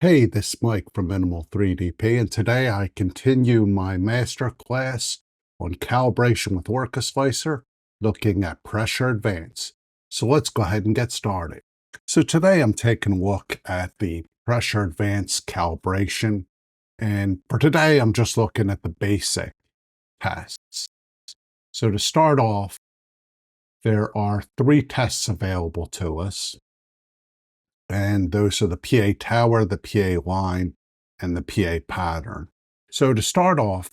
Hey, this is Mike from Minimal 3DP, and today I continue my masterclass on calibration with OrcaSlicer, looking at pressure advance. So let's go ahead and get started. So today I'm taking a look at the pressure advance calibration, and for today I'm just looking at the basic tests. So to start off, there are 3 tests available to us. And those are the PA tower, the PA line, and the PA pattern. So to start off,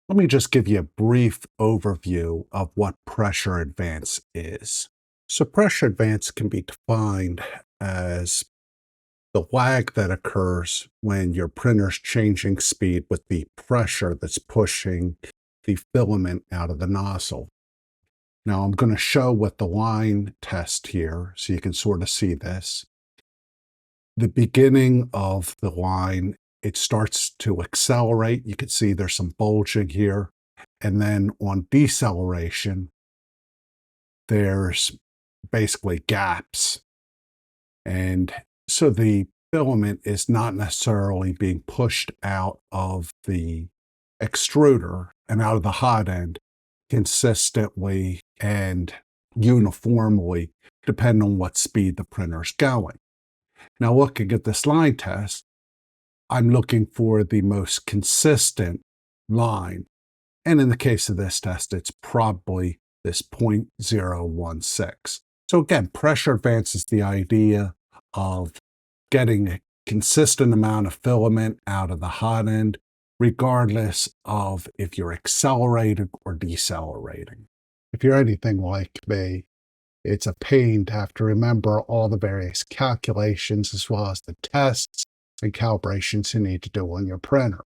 let me just give you a brief overview of what pressure advance is. So pressure advance can be defined as the lag that occurs when your printer's changing speed with the pressure that's pushing the filament out of the nozzle. Now I'm going to show what the line test here so you can sort of see this. The beginning of the line, it starts to accelerate. You can see there's some bulging here. And then on deceleration, there's basically gaps. And so the filament is not necessarily being pushed out of the extruder and out of the hot end consistently and uniformly, depending on what speed the printer's going. Now, looking at this line test, I'm looking for the most consistent line. And in the case of this test, it's probably this 0.016. So again, pressure advance is the idea of getting a consistent amount of filament out of the hot end, regardless of if you're accelerating or decelerating. If you're anything like me, it's a pain to have to remember all the various calculations as well as the tests and calibrations you need to do on your printer.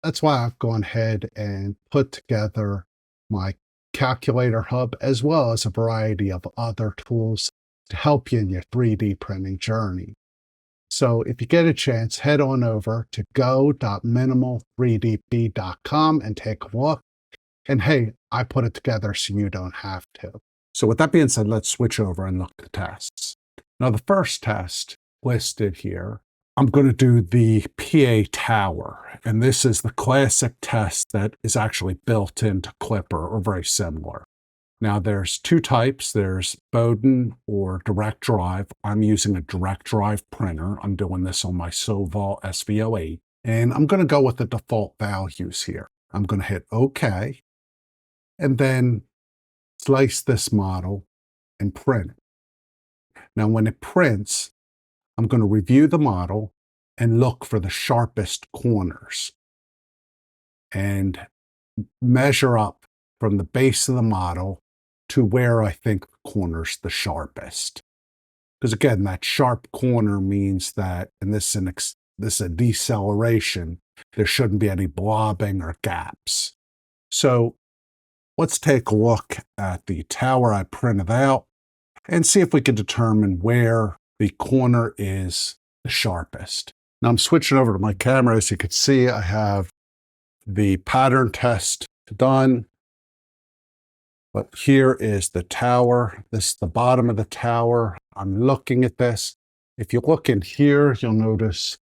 That's why I've gone ahead and put together my calculator hub as well as a variety of other tools to help you in your 3D printing journey. So if you get a chance, head on over to go.minimal3dp.com and take a look. And hey, I put it together so you don't have to. So with that being said, let's switch over and look at the tests. Now the first test listed here, I'm going to do the PA tower. And this is the classic test that is actually built into Clipper or very similar. Now there's 2 types. There's Bowden or direct drive. I'm using a direct drive printer. I'm doing this on my Sovol SV08. And I'm going to go with the default values here. I'm going to hit OK. And then slice this model and print it. Now, when it prints, I'm going to review the model and look for the sharpest corners and measure up from the base of the model to where I think the corner's the sharpest. Because again, that sharp corner means that, and this is a deceleration, there shouldn't be any blobbing or gaps. So let's take a look at the tower I printed out and see if we can determine where the corner is the sharpest. Now I'm switching over to my camera. As you can see, I have the pattern test done. But here is the tower. This is the bottom of the tower. I'm looking at this. If you look in here, you'll notice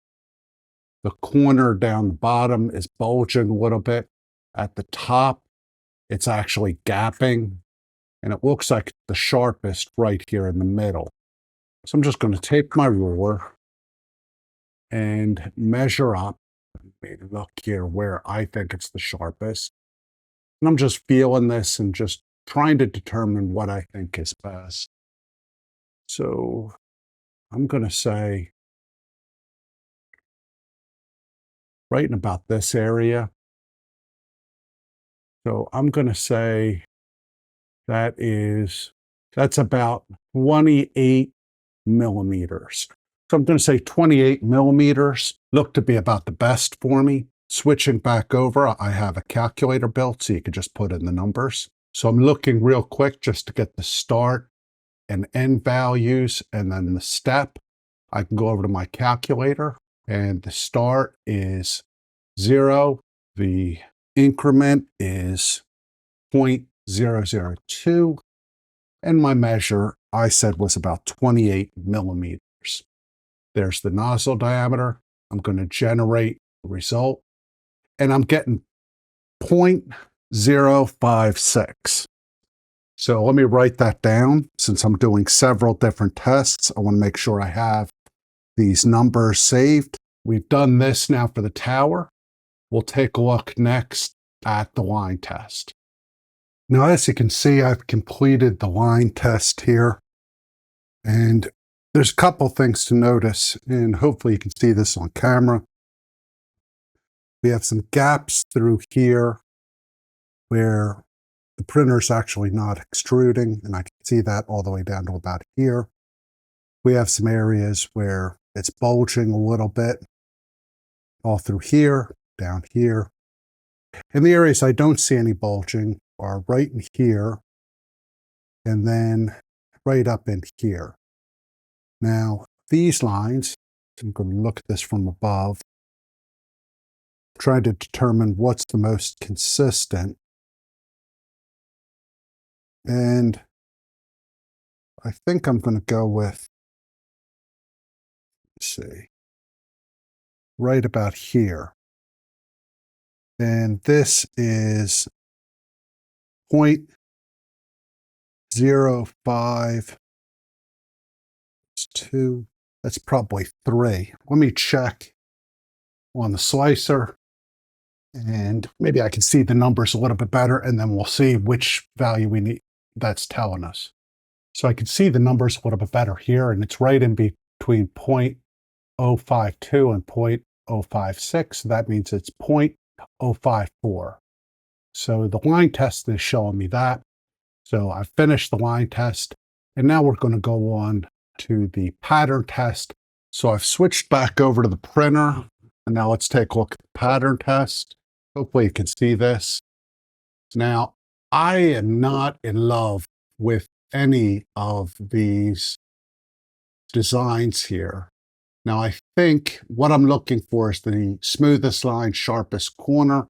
the corner down the bottom is bulging a little bit. At the top, it's actually gapping, and it looks like the sharpest right here in the middle. So I'm just going to take my ruler and measure up. Let me look here where I think it's the sharpest. And I'm just feeling this and just trying to determine what I think is best. So I'm going to say right in about this area. So I'm going to say that's about 28 millimeters. So I'm going to say 28 millimeters look to be about the best for me. Switching back over, I have a calculator built so you can just put in the numbers. So I'm looking real quick just to get the start and end values and then the step. I can go over to my calculator and the start is 0. The increment is 0.002. And my measure, I said, was about 28 millimeters. There's the nozzle diameter. I'm going to generate the result, and I'm getting 0.056. So let me write that down. Since I'm doing several different tests, I want to make sure I have these numbers saved. We've done this now for the tower. We'll take a look next at the line test. Now, as you can see, I've completed the line test here. And there's a couple things to notice, and hopefully you can see this on camera. We have some gaps through here where the printer's actually not extruding, and I can see that all the way down to about here. We have some areas where it's bulging a little bit, all through here, down here. And the areas I don't see any bulging are right in here, and then right up in here. Now, these lines, I'm going to look at this from above, try to determine what's the most consistent. And I think I'm going to go with, let's see, right about here. And this is 0.05. 2. That's probably 3. Let me check on the slicer, and maybe I can see the numbers a little bit better, and then we'll see which value we need that's telling us. So I can see the numbers a little bit better here, and it's right in between 0.052 and 0.056. So that means it's 0.054. So the line test is showing me that. So I've finished the line test, and now we're going to go on to the pattern test. So I've switched back over to the printer, and now let's take a look at the pattern test. Hopefully you can see this. Now, I am not in love with any of these designs here. Now, I think what I'm looking for is the smoothest line, sharpest corner.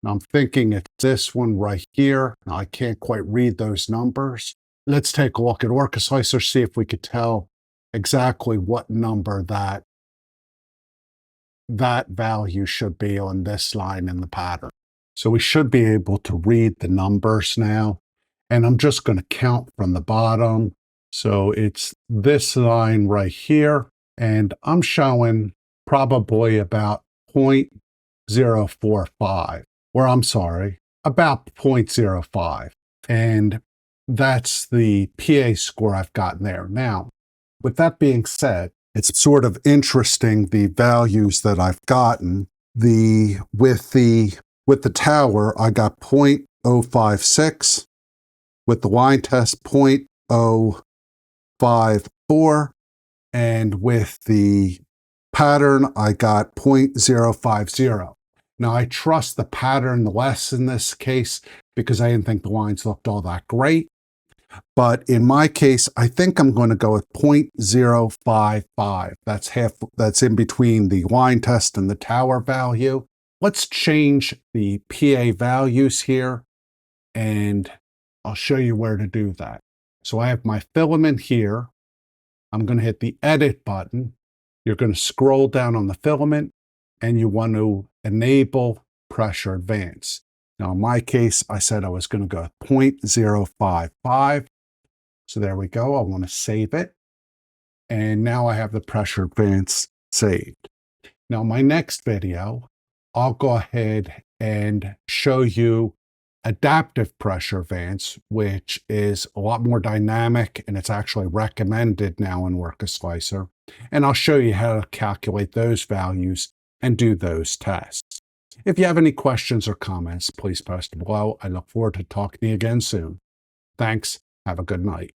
Now, I'm thinking it's this one right here. Now, I can't quite read those numbers. Let's take a look at OrcaSlicer, see if we could tell exactly what number that value should be on this line in the pattern. So we should be able to read the numbers now. And I'm just going to count from the bottom. So it's this line right here. And I'm showing probably about 0.045, or I'm sorry, about 0.05. And that's the PA score I've gotten there. Now, with that being said, it's sort of interesting the values that I've gotten. With the tower, I got 0.056. With the line test, 0.054. And with the pattern, I got 0.050. Now, I trust the pattern less in this case because I didn't think the lines looked all that great. But in my case, I think I'm going to go with 0.055. That's in between the line test and the tower value. Let's change the PA values here, and I'll show you where to do that. So I have my filament here. I'm going to hit the edit button. You're going to scroll down on the filament, and you want to enable pressure advance. Now, in my case, I said I was going to go 0.055. So there we go. I want to save it. And now I have the pressure advance saved. Now, my next video, I'll go ahead and show you adaptive pressure advance, which is a lot more dynamic, and it's actually recommended now in OrcaSlicer. And I'll show you how to calculate those values and do those tests. If you have any questions or comments, please post below. I look forward to talking to you again soon. Thanks. Have a good night.